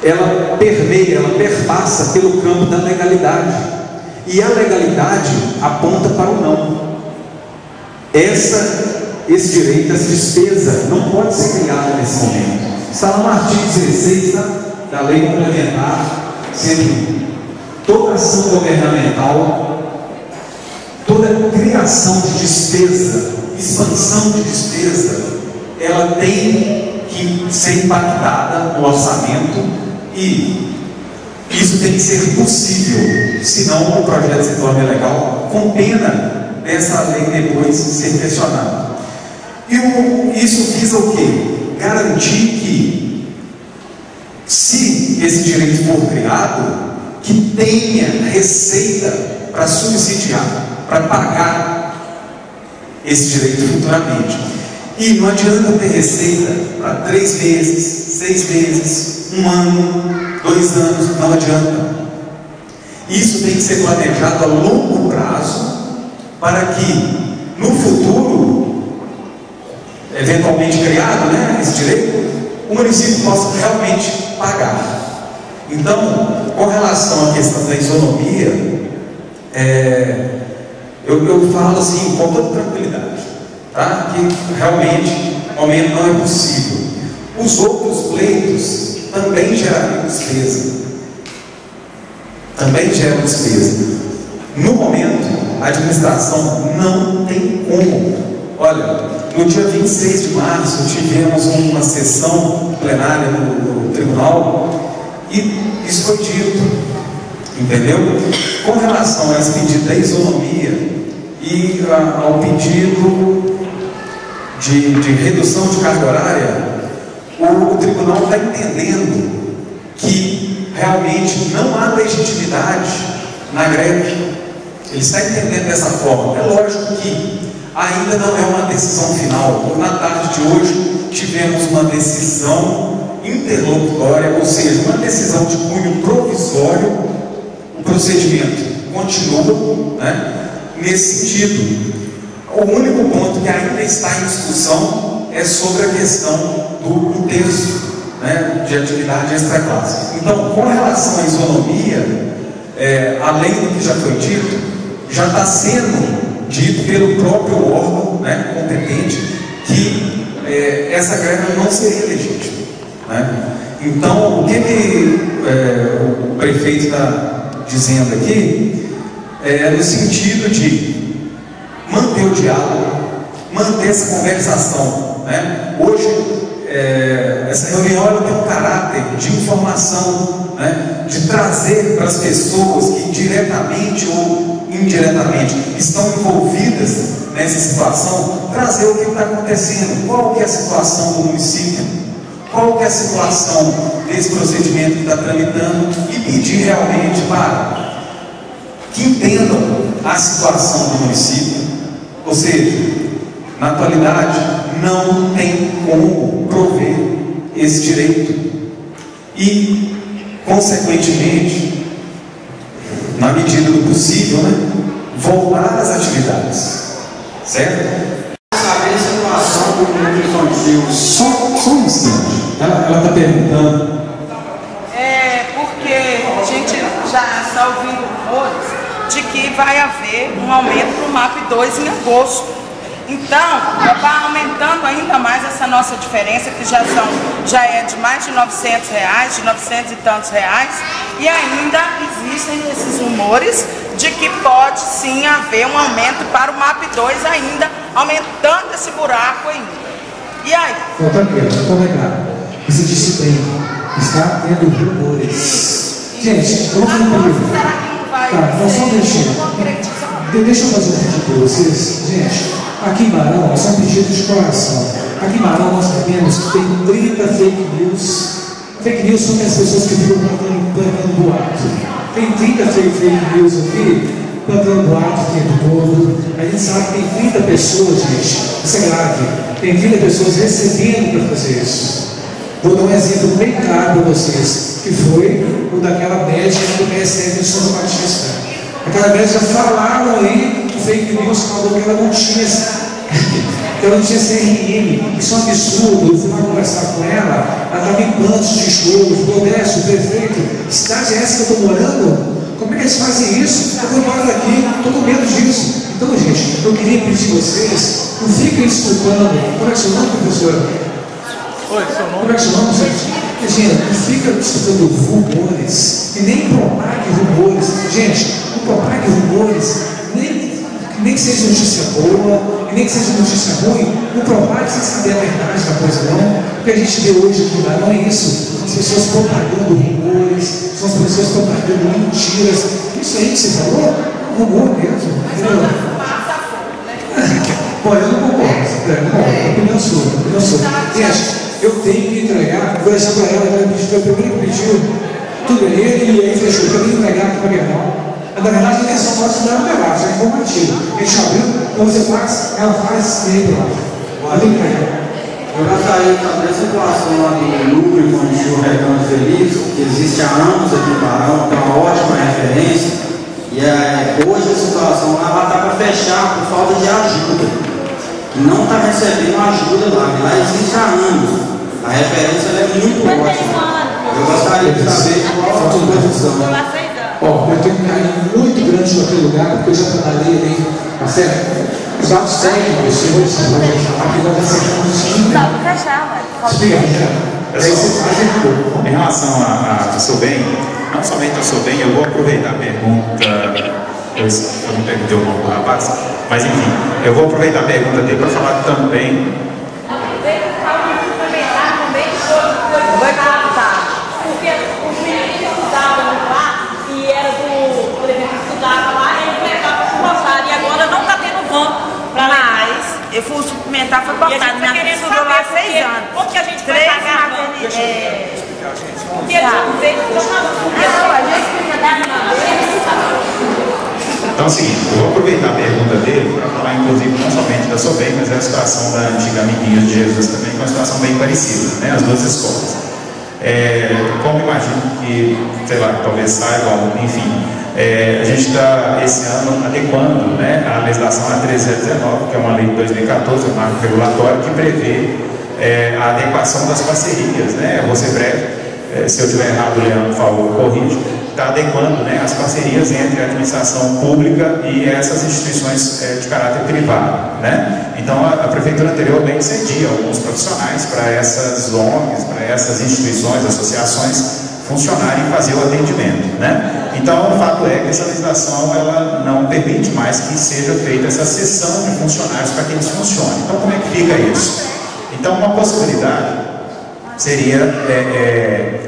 ela permeia, ela perpassa pelo campo da legalidade, e a legalidade aponta para o não. Esse direito, essa despesa não pode ser criada nesse momento. Está lá no artigo 16 da Lei Complementar, sendo toda ação governamental, toda criação de despesa, expansão de despesa, ela tem que ser impactada no orçamento, e isso tem que ser possível, senão o projeto se torna ilegal, com pena dessa lei depois ser questionada. E isso visa o quê? Garantir que, se esse direito for criado, que tenha receita para subsidiar, para pagar esse direito futuramente. E não adianta ter receita para 3 meses, 6 meses, 1 ano, 2 anos, não adianta. Isso tem que ser planejado a longo prazo, para que no futuro, eventualmente criado, né, esse direito, o município possa realmente pagar. Então, com relação à questão da isonomia, eu falo assim com toda tranquilidade, tá? Que realmente no momento não é possível. Os outros pleitos também gerariam despesa. Também geram despesa. No momento, a administração não tem como. Olha, no dia 26 de março tivemos uma sessão plenária no tribunal e isso foi dito, entendeu? Com relação a esse pedido da isonomia e ao pedido de redução de carga horária, o tribunal está entendendo que realmente não há legitimidade na greve. Ele está entendendo dessa forma. É lógico que ainda não é uma decisão final. Na tarde de hoje tivemos uma decisão interlocutória, ou seja, uma decisão de cunho provisório. O procedimento continua, né, nesse sentido. O único ponto que ainda está em discussão é sobre a questão do terço, né, de atividade extraclasse. Então, com relação à isonomia, além do que já foi dito, já está sendo dito pelo próprio órgão, né, competente, que essa greve não seria legítima, né? Então, o que o prefeito está dizendo aqui é no sentido de manter o diálogo, manter essa conversação né? Hoje, essa reunião ela tem um caráter de informação, né? De trazer para as pessoas que diretamente ou indiretamente estão envolvidas nessa situação, trazer o que está acontecendo, qual que é a situação do município, qual que é a situação desse procedimento que está tramitando e pedir realmente para que entendam a situação do município. Ou seja, na atualidade não tem como prover esse direito e, consequentemente, na medida do possível, né, voltar às atividades, certo? Saber a situação do mundo infantil. Só um instante. Ela está perguntando. Porque a gente já está ouvindo rumores de que vai haver um aumento para o MAP 2 em agosto. Então, vai aumentando ainda mais essa nossa diferença, que já é de mais de R$900, de 900 e tantos reais, e ainda existem esses rumores de que pode sim haver um aumento para o MAP 2 ainda, aumentando esse buraco ainda. E aí? Tranquilo, estou legal. Você disse bem, está tendo rumores. Gente, vamos fazer um período. Tá, então só deixa eu fazer um pedido para vocês. Gente, aqui em Marão, é só um pedido de coração. Aqui em Marão nós sabemos que tem 30 fake news. Fake news são as pessoas que ficam plantando boato. Tem 30 fake news aqui, plantando boato o tempo todo. A gente sabe que tem 30 pessoas, gente. Isso é grave. Tem 30 pessoas recebendo para fazer isso. Vou dar um exemplo bem claro para vocês, que foi o daquela médica do PSF de São Batista. Aquela médica falaram aí que fake news falou que ela não tinha CRM. Isso é um absurdo. Eu fui lá conversar com ela estava em planos de shows, Modécio, prefeito. Que cidade é essa que eu estou morando? Como é que eles fazem isso? Eu vou embora daqui, estou com medo disso. Então, gente, eu queria pedir vocês, não fiquem escutando. Como é que é seu nome, professora? Oi, seu nome? Como é que é seu nome, gente? Não fica escutando rumores e nem propague rumores. Gente, não propague rumores, nem que seja notícia boa, e nem que seja notícia ruim, não propague sem saber a verdade da coisa, não. O que a gente vê hoje aqui não é isso. São as pessoas propagando rumores, são as pessoas propagando mentiras. Isso aí que você falou, rumor mesmo. Entendeu? Bom, eu não concordo. Opinião sua. Gente, eu tenho que entregar, vou deixar para ela, ela foi o primeiro que pediu. Tudo bem, e aí fechou, eu tenho que entregar aqui para minha irmã. Na verdade, a intenção nossa não é um debate, é informativo. A gente abriu, então você faz, ela faz e aí pronto. Pode entregar. Eu gostaria de saber a situação lá do núcleo infantil Recanto Feliz, que existe há anos aqui em Barão, que é uma ótima referência. E hoje a situação lá está para fechar por falta de ajuda. E não está recebendo ajuda lá. E lá existe há anos. A referência é muito ótima. Eu gostaria de saber qual a sua posição. Eu tenho um carinho muito grande naquele lugar, porque eu já trabalhei ali, tá certo? Os dados técnicos, senhores, aqui nós recebemos Dá para fechar, Em relação ao seu bem, não somente ao seu bem, eu vou aproveitar a pergunta. Eu não perguntei o nome do rapaz, mas enfim, eu vou aproveitar a pergunta dele para falar também. Vai captar. Porque os meninos estudavam lá e era do, por exemplo, estudava lá e eles levavam para roçar. E agora não está tendo van para lá. Eu fui suplementar, foi cortado. Minha filha estudou lá 6 anos. Como que a gente vai pagar a van? Porque eles não veem que estão na Então é o seguinte, eu vou aproveitar a pergunta dele para falar, inclusive, não somente da Sobem, mas da situação da antiga Amiguinhos de Jesus também, que é uma situação bem parecida, né? As duas escolas. Como imagino que, sei lá, talvez saibam, enfim, a gente está esse ano adequando, né, a legislação a 1319, que é uma lei de 2014, um marco regulatório que prevê a adequação das parcerias, né? Você breve, se eu estiver errado, Leandro, por favor, corrige, está adequando, né, as parcerias entre a administração pública e essas instituições de caráter privado, né? Então a prefeitura anteriormente cedia alguns profissionais para essas ONGs, para essas instituições, associações funcionarem e fazer o atendimento, né? Então o fato é que essa legislação ela não permite mais que seja feita essa cessão de funcionários para que eles funcionem. Então como é que fica isso? Então, uma possibilidade seria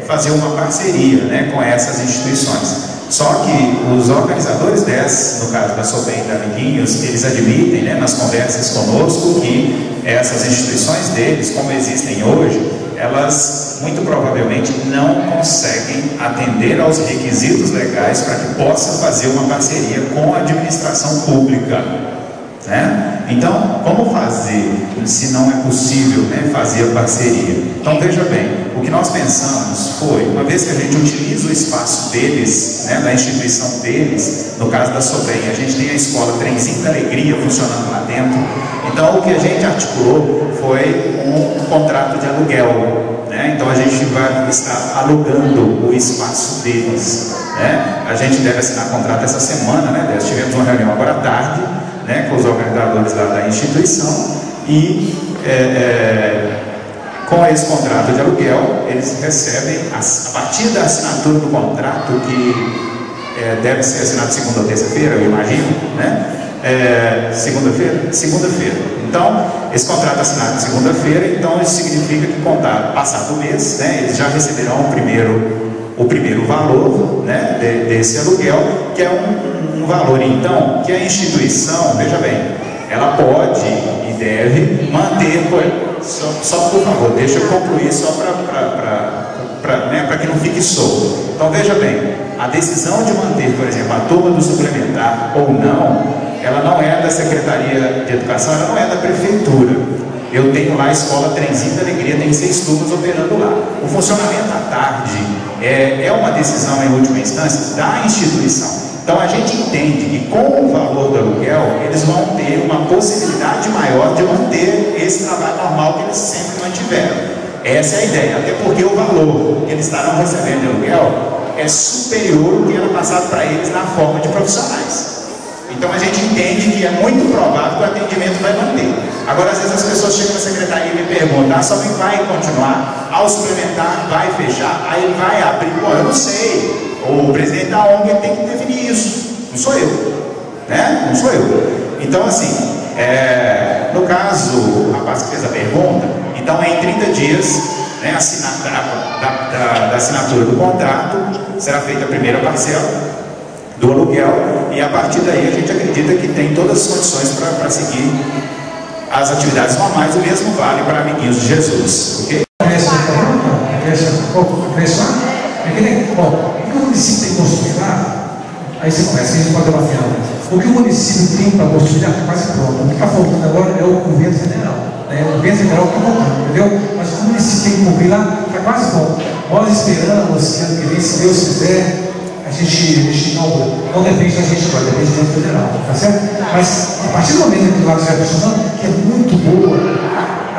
fazer uma parceria, né, com essas instituições. Só que os organizadores no caso da Sobem e da Amiguinhos, eles admitem, né, nas conversas conosco, que essas instituições deles, como existem hoje, elas muito provavelmente não conseguem atender aos requisitos legais para que possa fazer uma parceria com a administração pública, né? Então, como fazer, se não é possível, né, fazer a parceria? Então, veja bem, o que nós pensamos foi, uma vez que a gente utiliza o espaço deles, né, da instituição deles, no caso da Sobem, a gente tem a escola Trenzinho da Alegria funcionando lá dentro. Então, o que a gente articulou foi um contrato de aluguel, né? Então, a gente vai estar alugando o espaço deles, né? A gente deve assinar contrato essa semana, né? Nós tivemos uma reunião agora à tarde, né, com os organizadores lá da instituição, e com esse contrato de aluguel, eles recebem, a partir da assinatura do contrato, que deve ser assinado segunda ou terça-feira, eu imagino, né? Segunda-feira. Então, esse contrato é assinado segunda-feira, então isso significa que, passado o mês, né, eles já receberão o primeiro valor, né, desse aluguel, que é um valor, então, que a instituição, veja bem, ela pode e deve manter, só por favor, deixa eu concluir só para que não fique solto. Então, veja bem, a decisão de manter, por exemplo, a turma do suplementar ou não, ela não é da Secretaria de Educação, ela não é da Prefeitura. Eu tenho lá a escola Trenzinho da Alegria, tem 6 turmas operando lá. O funcionamento à tarde é uma decisão, em última instância, da instituição. Então, a gente entende que, com o valor do aluguel, eles vão ter uma possibilidade maior de manter esse trabalho normal que eles sempre mantiveram. Essa é a ideia, até porque o valor que eles estarão recebendo de aluguel é superior ao que era passado para eles na forma de profissionais. Então, a gente entende que é muito provável que o atendimento vai manter. Agora, às vezes as pessoas chegam na secretaria e me perguntam: só vai continuar? Ao suplementar vai fechar? Aí ele vai abrir? Bom, eu não sei. O presidente da ONG tem que definir isso. Não sou eu, né? Não sou eu. Então, assim, no caso, o rapaz que fez a pergunta, então é em 30 dias, né, da assinatura do contrato, será feita a primeira parcela do aluguel, e a partir daí a gente acredita que tem todas as condições para seguir as atividades normais. O mesmo vale para Amiguinhos de Jesus, ok? Bom, o que o município tem que construir lá, aí você começa, a gente pode ter uma final. O que o município tem para construir já está quase pronto. O que está faltando agora é o governo federal. O governo federal está faltando, entendeu? Mas o município tem que cumprir lá, está quase pronto. Nós esperamos que ano que vem, se Deus quiser, a gente não depende da gente agora, depende do governo federal, tá certo? Mas a partir do momento que o lado estiver funcionando, que é muito boa,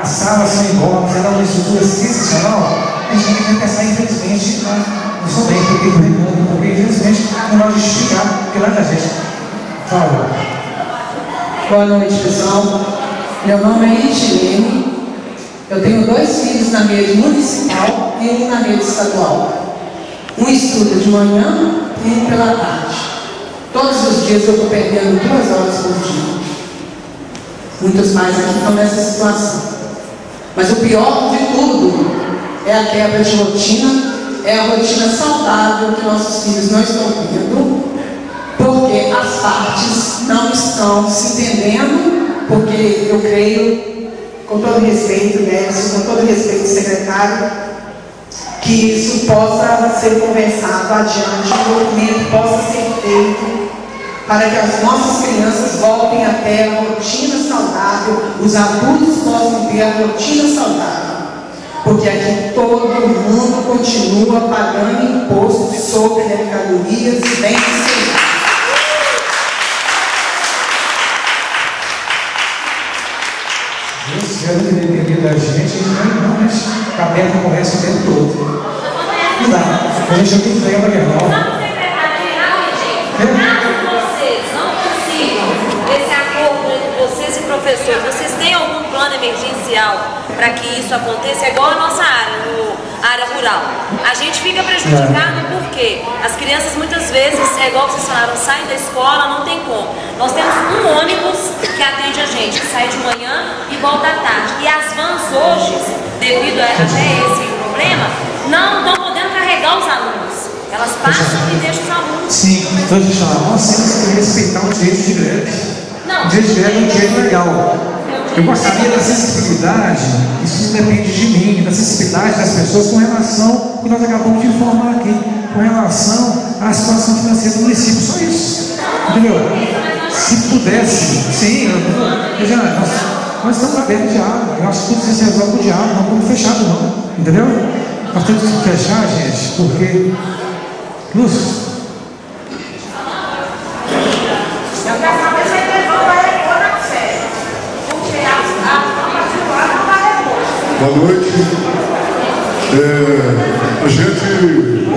as salas são enormes, ela é uma estrutura sensacional, a gente tem que pensar, infelizmente, no Sobem, porque infelizmente não vai justificar, porque lá da gente. Fala. Boa noite, pessoal. Meu nome é Itilene. Eu tenho 2 filhos na rede municipal e um na rede estadual. Um estuda de manhã e um pela tarde. Todos os dias eu estou perdendo 2 horas por dia. Muitos pais aqui estão nessa situação. Mas o pior de tudo é a quebra de rotina, é a rotina saudável que nossos filhos não estão tendo, porque as partes não estão se entendendo, porque eu creio, com todo respeito, Nelson, com todo respeito, secretário, que isso possa ser conversado adiante, o documento possa ser feito para que as nossas crianças voltem a ter a rotina saudável, os adultos possam ter a rotina saudável. Porque aqui todo mundo continua pagando imposto sobre mercadorias e bens serviços. Deus quer depender da gente, realmente está aberto a conversa o tempo todo. Não dá. A gente tem que entregar para guerra. Caso vocês não consigam esse acordo entre vocês e professores, vocês têm algum plano emergencial para que isso aconteça? É igual a nossa área, a área rural. A gente fica prejudicado porque as crianças muitas vezes, é igual vocês falaram, saem da escola, não tem como. Nós temos um ônibus que atende a gente, que sai de manhã e volta à tarde. E as vans hoje, devido a até esse problema, não estão podendo carregar os alunos. Elas passam e deixam os alunos. Sim, então a gente fala, nós temos que respeitar o direito de greve. Não. O direito de greve é um direito legal. Eu gostaria da sensibilidade, isso não depende de mim, da sensibilidade das pessoas com relação ao que nós acabamos de informar aqui, com relação à situação financeira do município, só isso. Entendeu? Se pudesse, sim, nós estamos abertos de diálogo. Eu acho que tudo se resolve com o diálogo, não como fechado não. Entendeu? Nós temos que fechar, gente, porque. Lúcio. Eu quero saber se a televisão vai repor na festa. Porque a particular não vai repor. Boa noite. A gente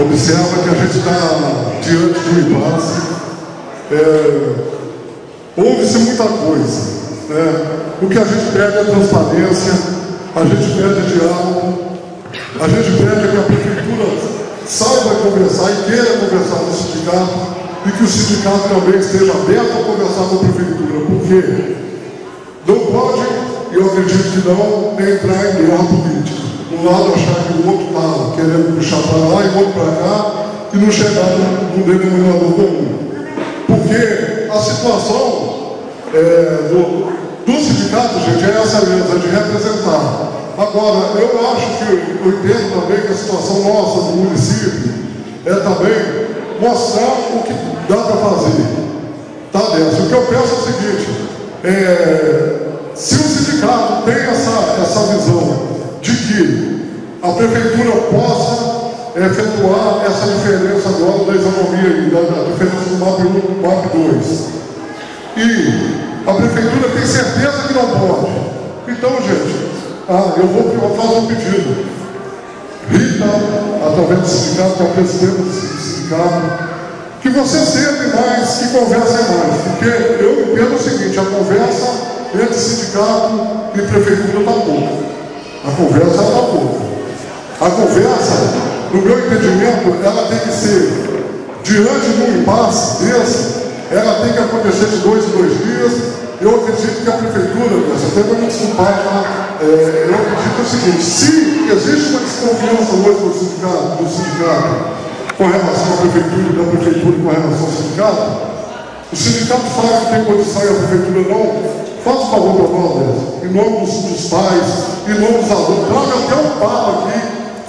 observa que a gente está diante de um impasse. Ouve-se muita coisa. O que a gente pede é transparência, a gente pede diálogo, a gente pede que a prefeitura saiba conversar e queira conversar com o sindicato e que o sindicato também esteja aberto a conversar com a prefeitura, porque não pode, e eu acredito que não, entrar em guerra política. Um lado achar que o outro está querendo puxar para lá e o outro para cá e não chegar no denominador comum. Porque a situação do sindicato, gente, é essa mesma, de representar. Agora, eu acho que, eu entendo também que a situação nossa do município é também mostrar o que dá para fazer. Tá dentro. O que eu penso é o seguinte, se o sindicato tem essa visão de que a prefeitura possa efetuar essa diferença agora da isonomia, da diferença do MAP 1 e do MAP 2, e a prefeitura tem certeza que não pode, então, gente, eu vou fazer um pedido. Rita, através do sindicato, que é o presidente do sindicato, que você sempre mais, que conversem mais, porque eu entendo o seguinte, a conversa entre sindicato e prefeitura está pouca. A conversa está pouca. A conversa, no meu entendimento, ela tem que ser, diante de um impasse desse, ela tem que acontecer de 2 em 2 dias. Eu acredito que a prefeitura, você até vai me desculpar, tá? Eu acredito o seguinte, se existe uma desconfiança hoje do sindicato com relação à prefeitura e da prefeitura com relação ao sindicato, o sindicato fala que tem condição e a prefeitura não, faz um favor para nós, em nome dos pais, em nome dos alunos, traga até um papo aqui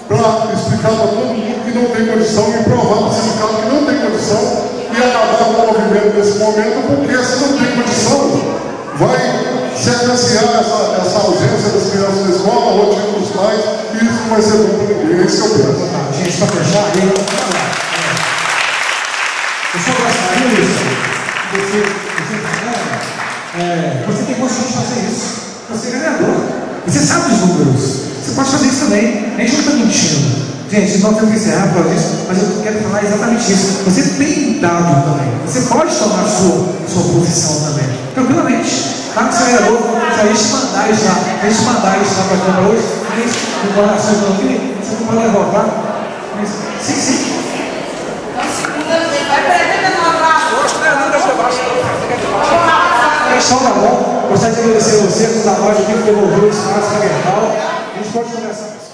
para explicar para todo mundo que não tem condição e provar para o sindicato que não tem condição e acabar com o movimento nesse momento, porque se não tem condição, vai se agraciar essa ausência das crianças na escola, a rotina dos pais, e isso não vai ser bom para ninguém. Esse é o penso. Gente, para fechar, eu só gostaria disso. Você tem condição de fazer isso. Você é vereador. Você sabe os números. Você pode fazer isso também. A gente não está mentindo. Gente, nós temos que encerrar por isso, mas eu quero falar exatamente isso. Você tem dado também. Você pode tomar sua posição também. Tranquilamente. Tá com o vereador, se a gente mandar isso lá para a Câmara hoje, no coração do filho, você não pode levar, tá? Sim. Então, segunda-feira, vai pretender não hoje não é nada de baixo. Questão tá bom. Gostaria de agradecer a você por trabalho que devolveu o espaço ambiental. A gente pode conversar com você.